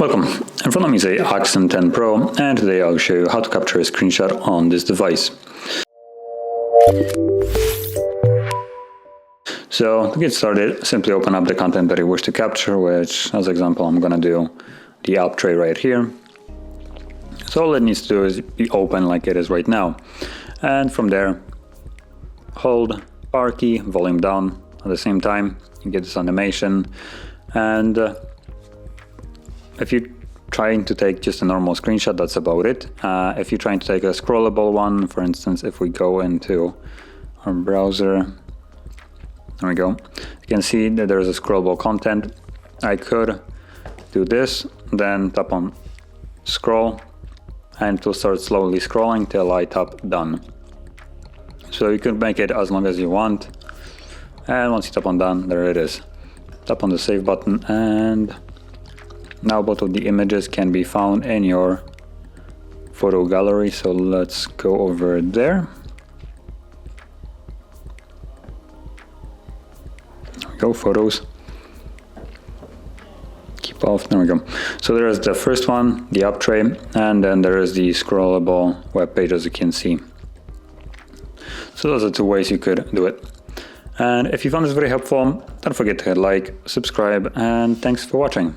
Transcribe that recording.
Welcome, in front of me is a Axon 10 Pro, and today I'll show you how to capture a screenshot on this device. So to get started, simply open up the content that you wish to capture, which as example I'm gonna do the app tray right here. So all it needs to do is be open like it is right now, and from there hold power key, volume down at the same time. You get this animation, and if you're trying to take just a normal screenshot, that's about it. If you're trying to take a scrollable one, for instance, if we go into our browser, there we go, you can see that there's a scrollable content. I could do this, then tap on scroll, and it will start slowly scrolling till I tap done. So you can make it as long as you want, and once you tap on done, there it is. Tap on the save button, and now both of the images can be found in your photo gallery. So let's go over there. There we go, photos. Keep off, there we go. So there is the first one, the app tray, and then there is the scrollable web page, as you can see. So those are two ways you could do it. And if you found this very helpful, don't forget to hit like, subscribe, and thanks for watching.